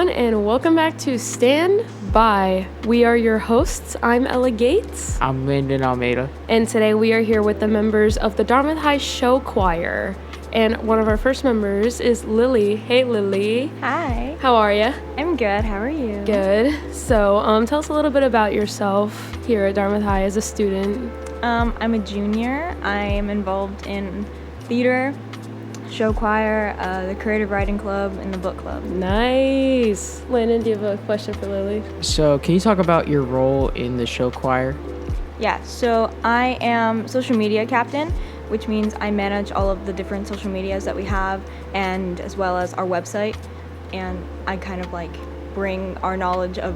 and welcome back to Stand By. We are your hosts. I'm Ella Gates. I'm Lyndon Almeida. And today we are here with the members of the Dartmouth High Show Choir. And one of our first members is Lily. Hey, Lily. Hi. How are you? I'm good. How are you? Good. So, tell us a little bit about yourself here at Dartmouth High as a student. I'm a junior. I am involved in theater, show choir, the creative writing club, and the book club. Nice. Landon, do you have a question for Lily? So, can you talk about your role in the show choir? Yeah, so I am social media captain, which means I manage all of the different social medias that we have, and as well as our website, and I kind of like bring our knowledge of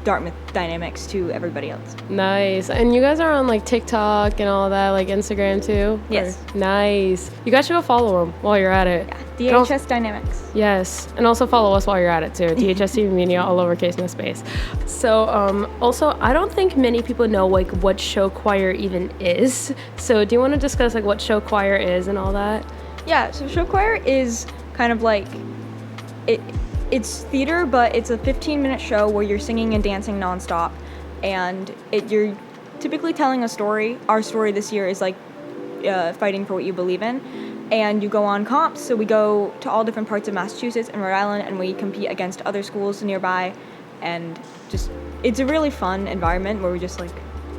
Dartmouth dynamics to everybody else. Nice. And you guys are on like TikTok and all that, like Instagram too? Yes. Nice. You guys should go follow them while you're at it. Yeah, DHS Dynamix. Yes. And also follow us while you're at it too. DHS TV Media, all lowercase, no space. So also, I don't think many people know like what show choir even is. So do you want to discuss like what show choir is and all that? Yeah, so show choir is kind of like, it's theater, but it's a 15-minute show where you're singing and dancing nonstop, and you're typically telling a story. Our story this year is like fighting for what you believe in, and you go on comps. So we go to all different parts of Massachusetts and Rhode Island, and we compete against other schools nearby, and just it's a really fun environment where we just like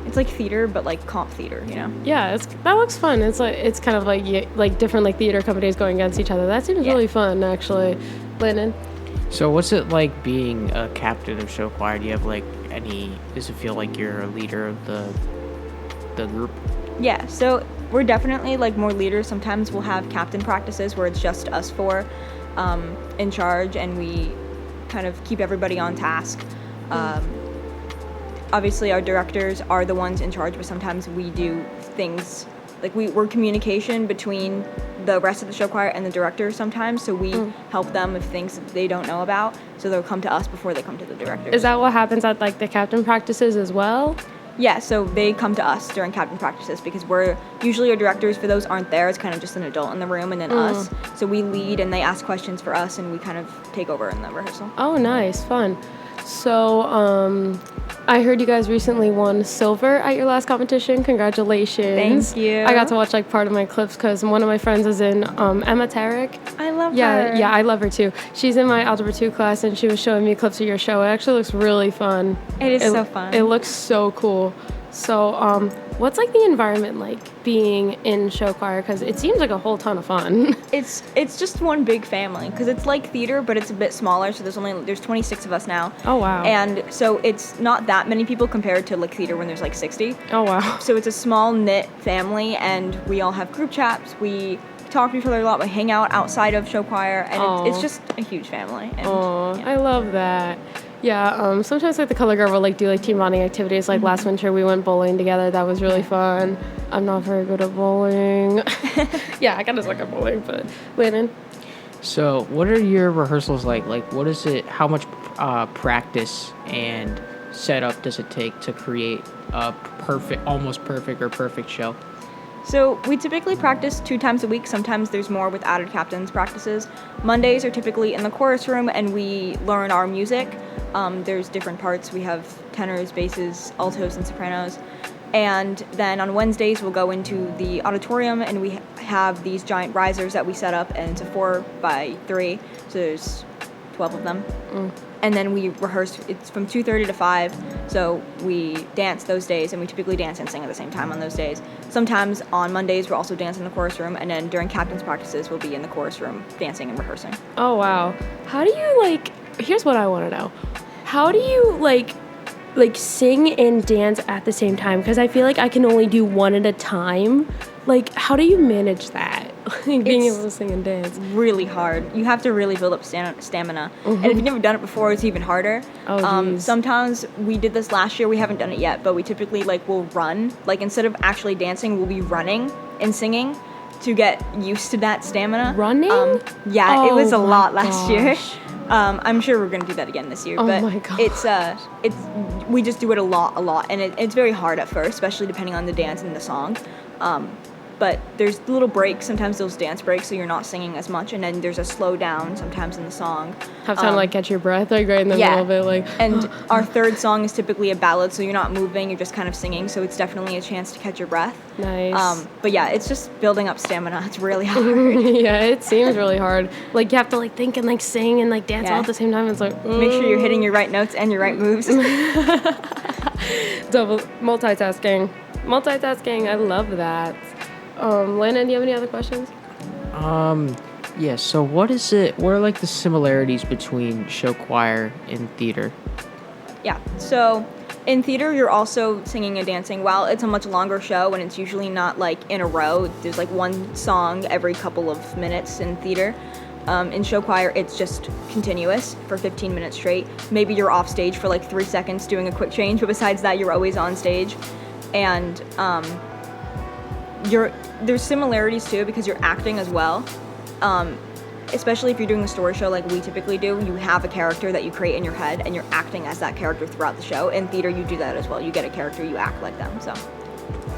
it's like theater, but like comp theater, you know? Yeah, that looks fun. It's kind of like different like theater companies going against each other. That seems really fun, actually. Landon? So, what's it like being a captain of show choir? Do you have does it feel like you're a leader of the group? Yeah, so we're definitely like more leaders. Sometimes we'll have captain practices where it's just us four in charge, and we kind of keep everybody on task. Obviously, our directors are the ones in charge, but sometimes we do things like we're communication between the rest of the show choir and the director sometimes, so we help them with things that they don't know about, so they'll come to us before they come to the directors. Is that what happens at like the captain practices as well? Yeah, so they come to us during captain practices because we're usually our directors for those aren't there. It's kind of just an adult in the room and then us. So we lead and they ask questions for us and we kind of take over in the rehearsal. Oh, nice. Fun. So, I heard you guys recently won silver at your last competition. Congratulations. Thank you. I got to watch like part of my clips because one of my friends is in Emma Tarek. I love her. Yeah, I love her too. She's in my Algebra 2 class and she was showing me clips of your show. It actually looks really fun. It is so fun. It looks so cool. So, what's like the environment like being in show choir? Because it seems like a whole ton of fun. It's just one big family because it's like theater, but it's a bit smaller. So there's 26 of us now. Oh wow! And so it's not that many people compared to like theater when there's like 60. Oh wow! So it's a small knit family, and we all have group chats. We talk to each other a lot. We hang out outside of show choir, and it's just a huge family. And, I love that. Yeah, sometimes like the color guard will like do like team bonding activities. Like last winter we went bowling together. That was really fun. I'm not very good at bowling. Yeah, I kind of suck at bowling, but Landon? So, what are your rehearsals like? Like, what is it? How much practice and setup does it take to create a almost perfect show? So we typically practice 2 times a week. Sometimes there's more with added captains practices. Mondays are typically in the chorus room and we learn our music. There's different parts. We have tenors, basses, altos, and sopranos. And then on Wednesdays we'll go into the auditorium and we have these giant risers that we set up, and it's a 4x3, so there's 12 of them. And then we rehearse. It's from 2:30 to 5, so we dance those days, and we typically dance and sing at the same time on those days. Sometimes on Mondays we're also dancing in the chorus room, and then during captain's practices we'll be in the chorus room dancing and rehearsing. Oh wow! How do you here's what I want to know. How do you like sing and dance at the same time? Because I feel like I can only do one at a time. Like, how do you manage that? Being able to sing and dance. Really hard. You have to really build up stamina. And if you've never done it before, it's even harder. Sometimes we did this last year. We haven't done it yet, but we typically will run. Like, instead of actually dancing, we'll be running and singing to get used to that stamina. Running? It was a lot last year. I'm sure we're gonna do that again this year. Oh but my gosh. It's we just do it a lot, and it's very hard at first, especially depending on the dance and the song. but there's little breaks. Sometimes those dance breaks, so you're not singing as much, and then there's a slow down sometimes in the song. Have time to like catch your breath, like right in the middle of it, like. And our third song is typically a ballad, so you're not moving, you're just kind of singing, so it's definitely a chance to catch your breath. Nice. But yeah, it's just building up stamina. It's really hard. Yeah, it seems really hard. Like you have to like think and like sing and like dance all at the same time. It's like make sure you're hitting your right notes and your right moves. Double multitasking. I love that. Landon, do you have any other questions? Yeah, so what are like the similarities between show choir and theater? Yeah, so in theater, you're also singing and dancing. While it's a much longer show and it's usually not like in a row, there's like one song every couple of minutes in theater. In show choir, it's just continuous for 15 minutes straight. Maybe you're off stage for like 3 seconds doing a quick change, but besides that, you're always on stage. And there's similarities too because you're acting as well. Especially if you're doing a story show like we typically do, you have a character that you create in your head and you're acting as that character throughout the show. In theater, you do that as well. You get a character, you act like them. So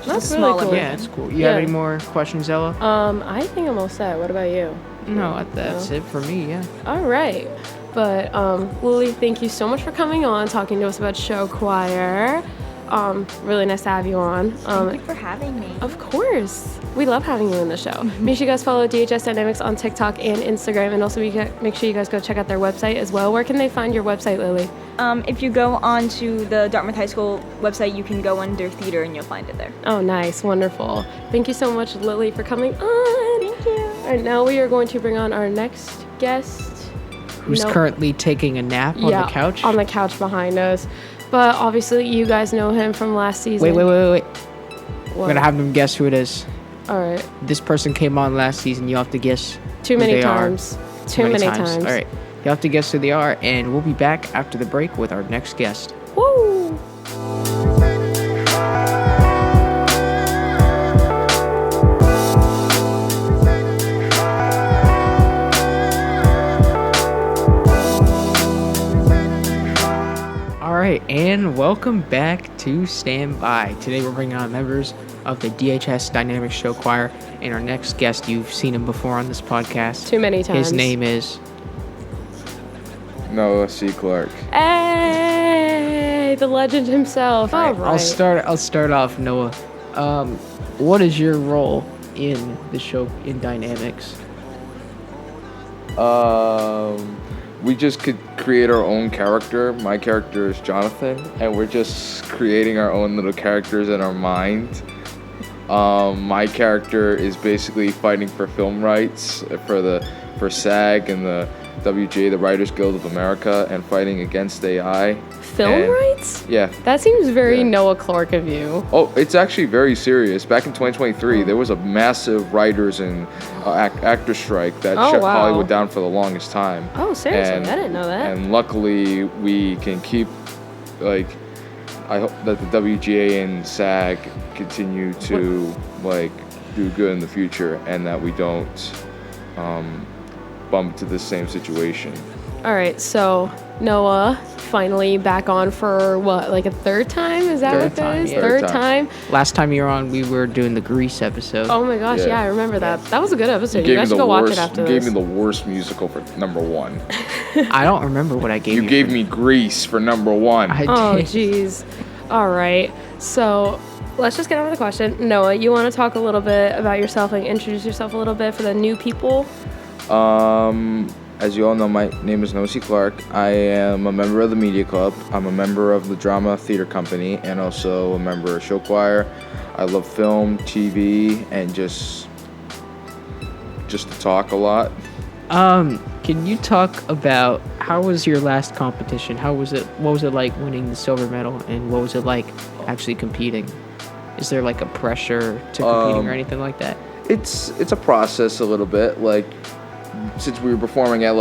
that's really cool. Yeah, it's cool. You have any more questions, Ella? I think I'm all set. What about you? No, that's it for me, yeah. All right. But Lily, thank you so much for coming on, talking to us about show choir. Really nice to have you on. Thank you for having me. Of course. We love having you in the show. Make sure you guys follow DHS Dynamix on TikTok and Instagram, and also make sure you guys go check out their website as well. Where can they find your website, Lily? If you go on to the Dartmouth High School website, you can go under theater and you'll find it there. Oh, nice. Wonderful. Thank you so much, Lily, for coming on. Thank you. All right, now we are going to bring on our next guest. Who's currently taking a nap on the couch? On the couch behind us. But obviously, you guys know him from last season. Wait. What? We're going to have them guess who it is. All right. This person came on last season. You have to guess Too many times. Too many times. All right. You have to guess who they are, and we'll be back after the break with our next guest. Woo! All right, and welcome back to Stand By. Today we're bringing on members of the DHS Dynamix Show Choir, and our next guest, you've seen him before on this podcast. Too many times. His name is Noah C. Clark. Hey, the legend himself. All right. I'll start off, Noah. What is your role in the show in Dynamix? We just could create our own character. My character is Jonathan, and we're just creating our own little characters in our mind. My character is basically fighting for film rights for SAG and the WGA, the Writers Guild of America, and fighting against AI. Film rights? Yeah. That seems very Noah Clark of you. Oh, it's actually very serious. Back in 2023, there was a massive writers and actor strike that shut Hollywood down for the longest time. Oh, seriously? I didn't know that. And luckily, we can keep, I hope that the WGA and SAG continue to, do good in the future, and that we don't bump into the same situation. All right, so Noah finally back on for what, like a third time? Is that what that is? Yeah. Third time? Last time you were on, we were doing the Grease episode. Oh my gosh, yeah, I remember that. That was a good episode. You guys should go watch it after this. You gave me the worst musical for number one. I don't remember what I gave you. You gave me Grease for number one. Oh, jeez. All right, so let's just get on with the question. Noah, you want to talk a little bit about yourself, introduce yourself a little bit for the new people? As you all know, my name is Noah C. Clark. I am a member of the Media Club. I'm a member of the Drama Theater Company and also a member of Show Choir. I love film, TV, and just to talk a lot. Can you talk about how was your last competition? What was it like winning the silver medal, and what was it like actually competing? Is there a pressure to competing or anything like that? It's a process a little bit. Since we were performing at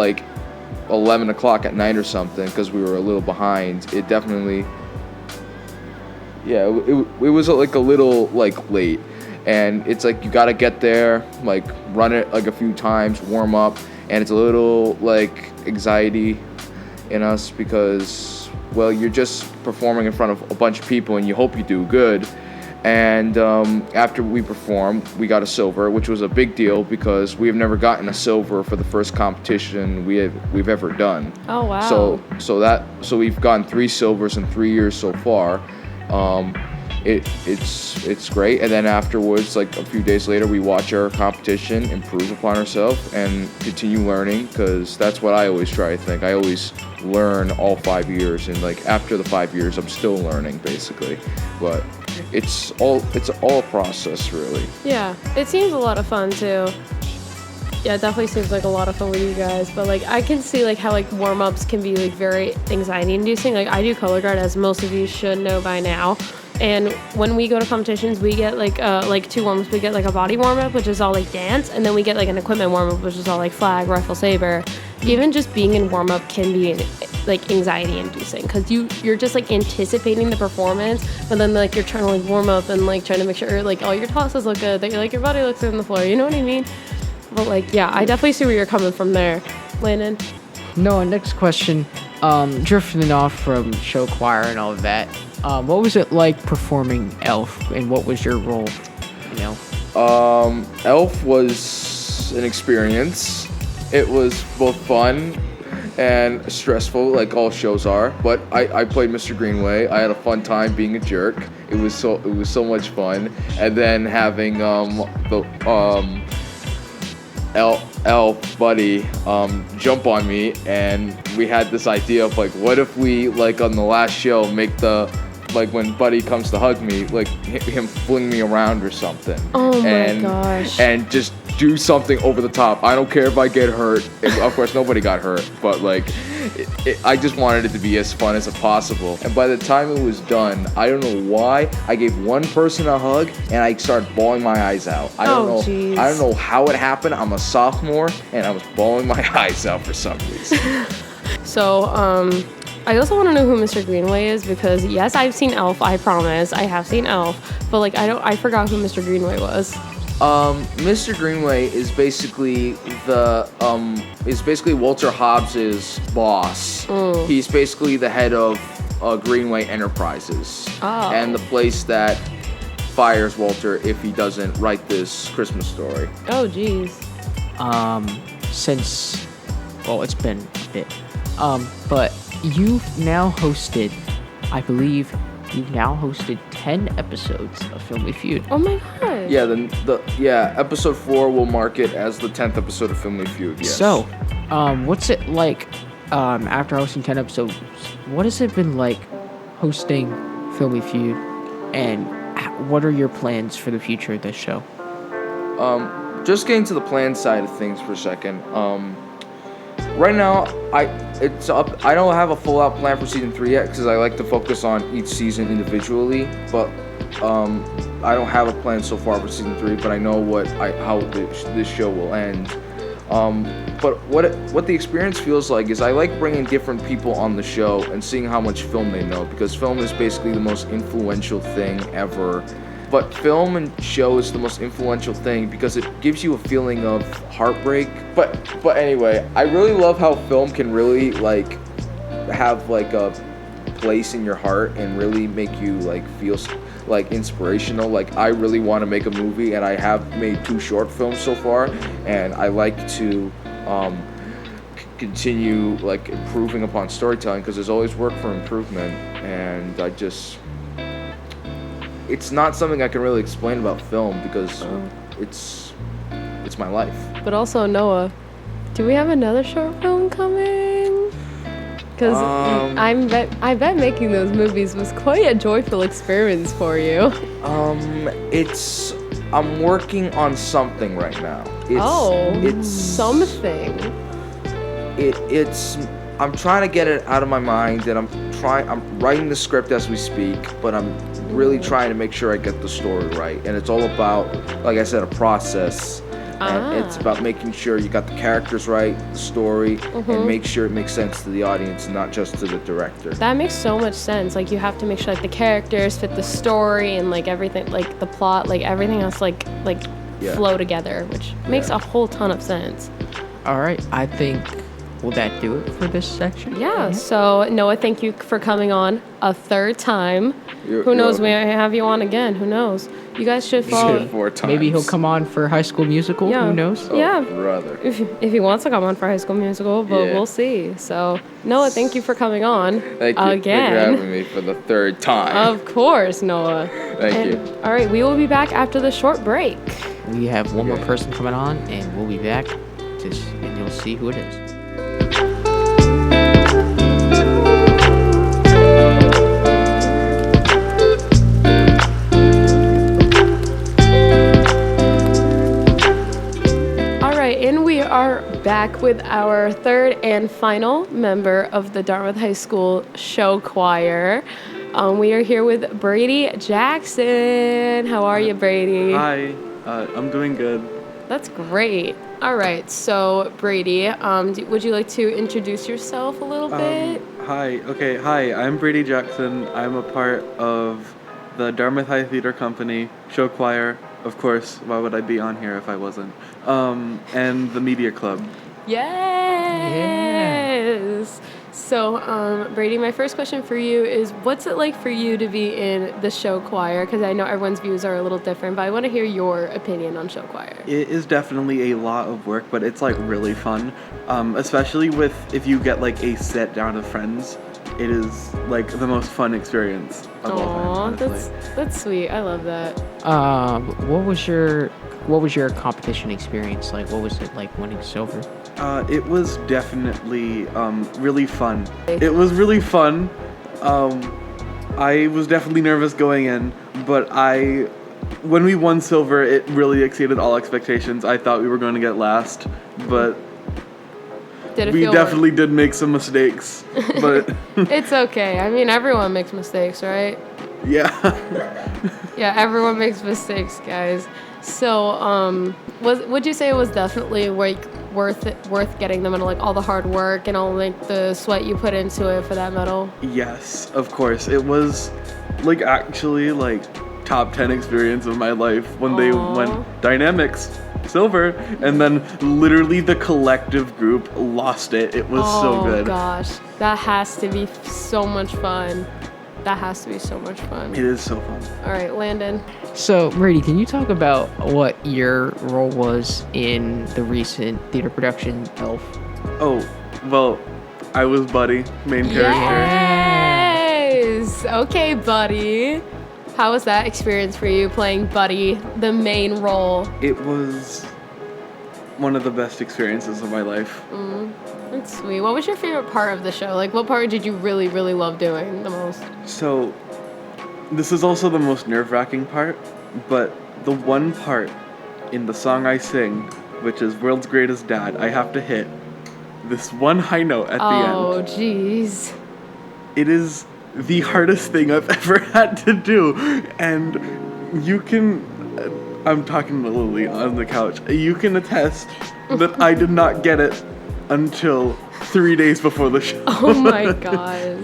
11 o'clock at night or something, because we were a little behind, it definitely, it was a little late, and it's you gotta get there, run it a few times, warm up, and it's a little anxiety in us because, well, you're just performing in front of a bunch of people and you hope you do good, And after we performed, we got a silver, which was a big deal because we have never gotten a silver for the first competition we've ever done. Oh wow. So we've gotten 3 silvers in 3 years so far. It's great. And then afterwards, like a few days later, we watch our competition, improve upon ourselves, and continue learning, because that's what I always try to think. I always learn all 5 years, and like after the 5 years, I'm still learning basically. But it's all a process, really. Yeah, it seems a lot of fun too. Yeah, it definitely seems like a lot of fun with you guys. But like, I can see like how like warm-ups can be like very anxiety-inducing. Like I do color guard, as most of you should know by now. And when we go to competitions, we get like 2 warm-ups. We get like a body warm-up, which is all like dance, and then we get like an equipment warm-up, which is all like flag, rifle, saber. Even just being in warm-up can be like anxiety-inducing, because you're just like anticipating the performance, but then like you're trying to like warm up and like trying to make sure like all your tosses look good, that like your body looks good on the floor. You know what I mean? But like, yeah, I definitely see where you're coming from there, Landon. No, next question. Drifting off from show choir and all of that. What was it like performing Elf, and what was your role in Elf? Elf was an experience. It was both fun and stressful, like all shows are. But I played Mr. Greenway. I had a fun time being a jerk. It was so much fun. And then having the Elf Buddy jump on me, and we had this idea of like, what if we like on the last show make the like when Buddy comes to hug me, like him fling me around or something. Oh my gosh. And just do something over the top. I don't care if I get hurt. Of course, nobody got hurt, but like, I just wanted it to be as fun as possible. And by the time it was done, I don't know why, I gave one person a hug and I started bawling my eyes out. I don't know how it happened. I'm a sophomore and I was bawling my eyes out for some reason. So, I also want to know who Mr. Greenway is, because yes, I've seen Elf. I promise, I have seen Elf, but like I forgot who Mr. Greenway was. Mr. Greenway is basically Walter Hobbs's boss. He's basically the head of Greenway Enterprises, and the place that fires Walter if he doesn't write this Christmas story. Oh, geez. Since, well, it's been a bit, but you've now hosted, I believe, 10 episodes of Filmly Feud. Oh my god. Yeah, episode 4 will mark it as the 10th episode of Filmly Feud. Yes. So, what's it like after hosting 10 episodes? What has it been like hosting Filmly Feud, and what are your plans for the future of this show? Just getting to the plan side of things for a second. Right now, I don't have a full-out plan for season 3 yet, because I like to focus on each season individually. But I don't have a plan so far for season 3, but I know how this show will end. But what the experience feels like is I like bringing different people on the show and seeing how much film they know, because film is basically the most influential thing ever. But film and show is the most influential thing because it gives you a feeling of heartbreak. But anyway, I really love how film can really like have like a place in your heart and really make you like feel like inspirational. Like I really want to make a movie, and I have made 2 short films so far, and I like to continue like improving upon storytelling, because there's always work for improvement, and it's not something I can really explain about film, because it's my life. But also, Noah, do we have another short film coming? Because I bet making those movies was quite a joyful experience for you. I'm working on something right now. It's something. I'm trying to get it out of my mind, and I'm writing the script as we speak, but I'm really trying to make sure I get the story right. And it's all about, like I said, a process. And it's about making sure you got the characters right, the story, and make sure it makes sense to the audience, not just to the director. That makes so much sense. Like, you have to make sure like the characters fit the story, and like everything, like the plot, like everything else, like flow together, which makes a whole ton of sense. All right, I think will that do it for this section? Yeah. So Noah, thank you for coming on a third time. Who knows? We welcome. may have you on again. Who knows? You guys should follow. 4 times. Maybe he'll come on for High School Musical. Yeah. Who knows? Oh, Yeah. brother. If he wants to come on for High School Musical, but Yeah. we'll see. So Noah, thank you for coming on Thank you. Thank you for again. having me for the 3rd time. Of course, Noah. Thank you. All right, we will be back after the short break. We have one more Okay. person coming on, and we'll be back, and you'll see who it is. All right, and we are back with our third and final member of the Dartmouth High School Show Choir. We are here with Brady Jackson. How are you, Brady? Hi, I'm doing good. That's great. All right, so Brady, would you like to introduce yourself a little bit? Hi, I'm Brady Jackson. I'm a part of the Dartmouth High Theater Company Show Choir. Of course, why would I be on here if I wasn't? And the Media Club. Yes. So, Brady, my first question for you is, what's it like for you to be in the show choir? Because I know everyone's views are a little different, but I want to hear your opinion on show choir. It is definitely a lot of work, but it's like really fun. Especially if you get like a set down of friends. It is like the most fun experience of all Aw, time, honestly. that's sweet. I love that. What was your competition experience like? What was it like winning silver? It was definitely really fun. It was really fun. I was definitely nervous going in, but when we won silver, it really exceeded all expectations. I thought we were going to get last, but Did it we feel definitely did make some mistakes. But It's okay. I mean, everyone makes mistakes, right? yeah. Yeah, everyone makes mistakes, guys. So, would you say it was definitely like worth getting the medal, like all the hard work and all like the sweat you put into it for that medal? Yes, of course. It was like actually like top 10 experience of my life when they Aw. went Dynamix silver, and then literally the collective group lost it. It was so good. Oh gosh, that has to be so much fun. That has to be so much fun. It is so fun. All right, Landon. So, Brady, can you talk about what your role was in the recent theater production Elf? Oh, well, I was Buddy, main character. Yes. Okay, Buddy. How was that experience for you playing Buddy, the main role? It was one of the best experiences of my life. That's sweet. What was your favorite part of the show? Like, what part did you really, really love doing the most? So, this is also the most nerve-wracking part, but the one part in the song I sing, which is World's Greatest Dad, I have to hit this one high note at the Oh, end. jeez. It is the hardest thing I've ever had to do, and you can, I'm talking to Lily on the couch, you can attest that I did not get it until 3 days before the show. Oh my gosh.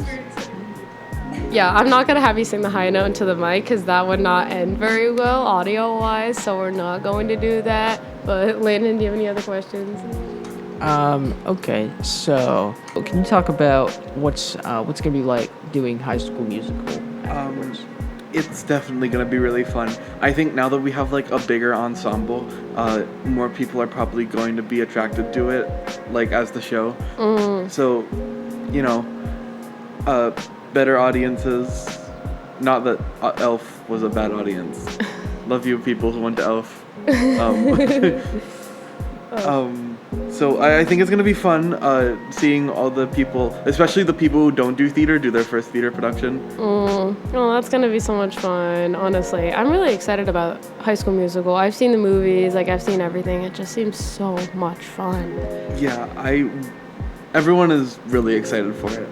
Yeah, I'm not gonna have you sing the high note into the mic because that would not end very well audio-wise, so we're not going to do that. But Landon, do you have any other questions? Okay, so can you talk about what's gonna be like doing High School Musical? It's definitely gonna be really fun. I think now that we have like a bigger ensemble, more people are probably going to be attracted to it, like as the show. So, you know, better audiences. Not that Elf was a bad audience. Love you, people who went to Elf. So I think it's gonna be fun seeing all the people, especially the people who don't do theater, do their first theater production. Oh, that's gonna be so much fun, honestly. I'm really excited about High School Musical. I've seen the movies, like I've seen everything. It just seems so much fun. Yeah, everyone is really excited for it.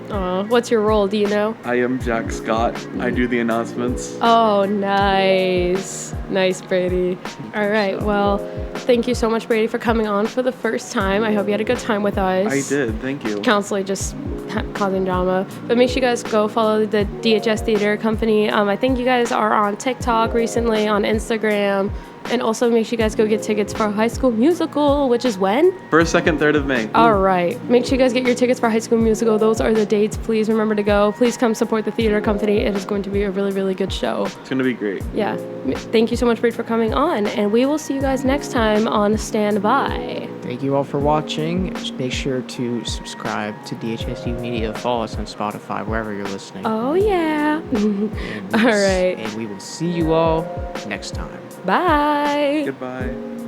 What's your role? Do you know? I am Jack Scott. I do the announcements. Oh, nice. Nice, Brady. All right, well, thank you so much, Brady, for coming on for the first time. I hope you had a good time with us. I did, thank you. Constantly just causing drama. But make sure you guys go follow the DHS Theater Company. I think you guys are on TikTok recently, on Instagram. And also make sure you guys go get tickets for High School Musical, which is when? 1st, 2nd, 3rd of May. All right. Make sure you guys get your tickets for High School Musical. Those are the dates. Please remember to go. Please come support the theater company. It is going to be a really, really good show. It's going to be great. Yeah. Thank you so much, Reed, for coming on. And we will see you guys next time on Standby. Thank you all for watching. Make sure to subscribe to DHSU Media. Follow us on Spotify, wherever you're listening. Oh, yeah. All right. And we will see you all next time. Bye. Goodbye.